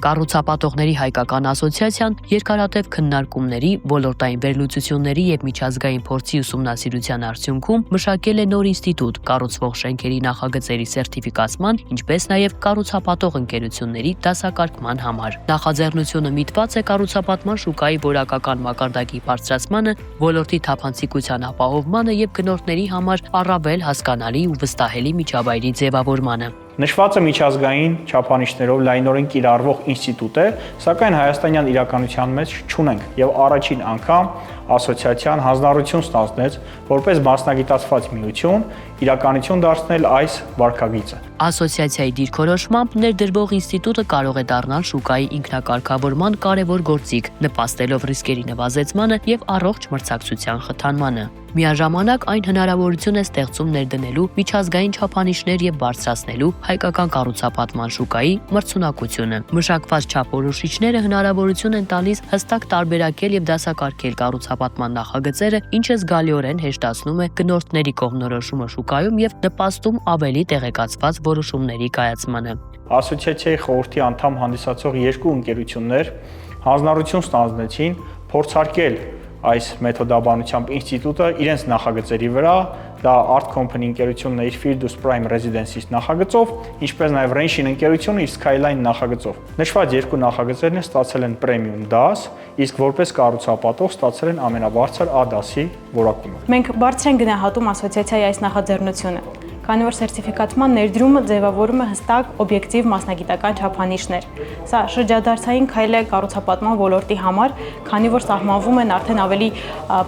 Կառուցապատողների հայկական ասոցիացիան երկարատև քննարկումների, ոլորտային վերլուծությունների եւ միջազգային փորձի ուսումնասիրության արդյունքում մշակել է նոր ինստիտուտ կառուցվող շենքերի նախագծերի սերտիֆիկացման, ինչպես նաեւ կառուցապատող ընկերությունների դասակարգման համար։ Նախաձեռնությունը միտված է կառուցապատման շուկայի որակական մակարդակի բարձրացմանը, ոլորտի թափանցիկության ապահովմանը եւ գնորդների համար առավել հասկանալի ու վստահելի միջավայրի ձևավորմանը։ Նշվածը միջազգային չափանիշներով լայնորեն կիրառվող ինստիտուտ է, սակայն հայաստանյան իրականության մեջ չունենք եւ առաջին անգամ ասոցիացիան հանձնառություն ստանձնեց որպես մասնագիտացված միություն իրականություն դարձնել այս վարքագիծը։ Ասոցիացիայի դիրքորոշմամբ ներդրվող ինստիտուտը կարող է դառնալ շուկայի ինքնակարգավորման կարևոր գործիք, նպաստելով ռիսկերի նվազեցմանը եւ առողջ մրցակցության խթանմանը։ Միաժամանակ այն հնարավորություն է ստեղծում ներդնելու միջազգային չափանիշներ եւ բարձրացնելու հայկական կառուցապատման շուկայի մրցունակությունը։ Մշակված չափորոշիչները հնարավորություն են տալիս հստակ տարբերակել եւ դասակարգել կառուցապատման նախագծերը, ինչը զգալիորեն հեշտացնում է գնորդների կողմնորոշումը շուկայում եւ նպաստում ավելի տեղեկացված որոշումների կայացմանը։ Ասոցիացիայի խորհրդի անդամ հանդիսացող երկու ընկերություններ հանձնառություն ստանձնեցին փորձարկել այս մեթոդաբանությամբ ինստիտուտը իրենց նախագծերի վրա, դա Art Company ընկերությունն է իր Firdus Prime Residences նախագծով, ինչպես նաև Renshin ընկերությունը իր Skyline նախագծով։ Նշված երկու նախագծերն ստացել են պրեմիում դաս, իսկ որպես կառուցապատող ստացել են ամենաբարձր A դասի որակումը։ Մենք բարձր ենք գնահատում ասոցիացիայի այս նախաձեռնությունը, քանի որ սերտիֆիկացման ներդրումը ձևավորում է հստակ, օբյեկտիվ մասնագիտական չափանիշներ։ Սա շրջադարձային քայլ է կառուցապատման ոլորտի համար, քանի որ սահմանվում են արդեն ավելի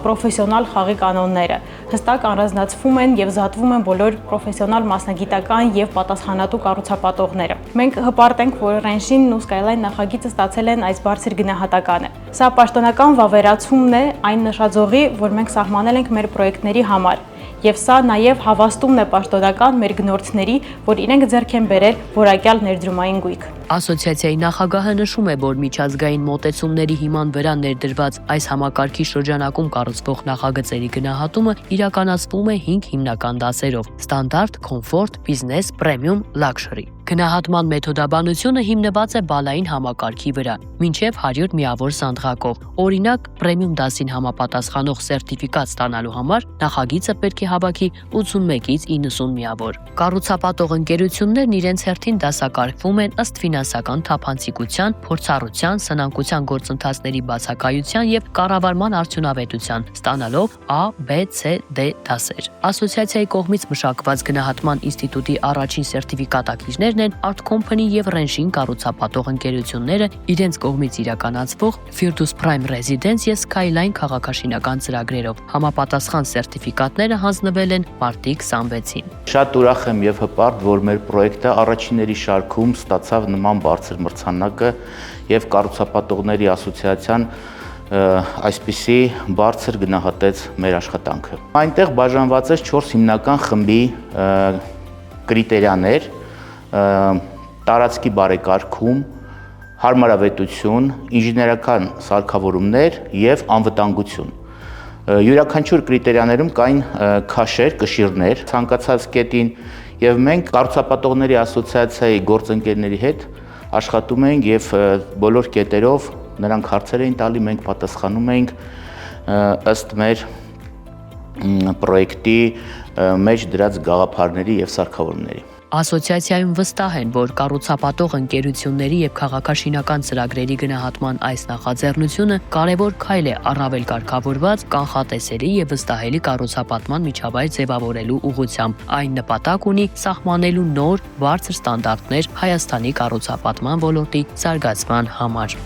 պրոֆեսիոնալ խաղի կանոնները, հստակ առանձնացվում են եւ զատվում են բոլոր պրոֆեսիոնալ մասնագիտական եւ պատասխանատու կառուցապատողները։ Մենք հպարտ ենք, որ Renshin-ն ու Skyline նախագիծը ստացել են այս բարձր գնահատականը։ Սա պաշտոնական վավերացումն է այն նշաձողի, որ մենք սահմանել ենք մեր պրոյեկտների համար։ Եվ սա նաև հավաստումն է պաշտոնական մեր գնորդների, որ իրենք ձեռք են բերել որակյալ ներդրումային գույք։ Ասոցիացիայի նախագահը նշում է, որ միջազգային մոտեցումների հիման վրա ներդրված այս համակարգի շրջանակում կառուցվող նախագծերի գնահատումը իրականացվում է 5 հիմնական դասերով՝ ստանդարտ, կոմֆորտ, բիզնես, պրեմիում, լաքշրի։ Գնահատման մեթոդաբանությունը հիմնված է բալային համակարգի վրա, մինչև 100 միավոր սանդղակով։ Օրինակ, պրեմիում դասին համապատասխանող սերտիֆիկատ ստանալու համար նախագիծը պետք է հավաքի 81-ից 90 միավոր։ Կառուցապատող ընկերություններն իրենց հերթին դասակարգվում են ըստ ֆինանսական թափանցիկության, փորձառության, սնանկության գործընթացների բացակայության եւ կառավարման արդյունավետության, ստանալով A, B, C, D դասեր։ Ասոցիացիայի կողմից մշակված գնահատման ինստիտուտի առաջին սերտիֆիկատակիրներն են Art Company եւ Renshin կառուցապատող ընկերությունները, իրենց կողմից իրականացվող Firdus Prime Residence եւ Skyline քաղաքաշինական ծրագրերով։ Համապատասխան սերտիֆիկատները հանձնվել են մարտի 26-ին։ Շատ ուրախ եմ եւ հպարտ, որ մեր պրոյեկտը առաջինների շարքում ստացավ նման բարձր մրցանակը եւ կառուցապատողների ասոցիացիան այսպիսի բարձր գնահատեց մեր աշխատանքը։ Այնտեղ բաժանված է 4 հիմնական խմբի կրիտերիաներ՝ տարածքի բարեկարգում, հարմարավետություն, ինժեներական սարքավորումներ եւ անվտանգություն։ Յուրաքանչյուր կրիտերիաներում կային քաշեր, կշիռներ ցանկացած կետին եւ մենք կառուցապատողների ասոցիացիայի գործընկերների հետ աշխատում ենք եւ բոլոր կետերով նրանք հարցեր էին տալի, մենք պատասխանում ենք ըստ մեր պրոյեկտի մեջ դրած գաղափարների եւ սարքավորումների։ Ասոցիացիայում վստահ են, որ կառուցապատող ընկերությունների եւ քաղաքաշինական ծրագրերի գնահատման այս նախաձեռնությունը կարևոր քայլ է առավել կարգավորված, կանխատեսելի եւ վստահելի կառուցապատման միջավայր ձևավորելու ուղղությամբ։ Այն նպատակ ունի սահմանելու նոր, բարձր ստանդարտներ Հայաստանի կառուցապատման ոլորտի զարգացման համար։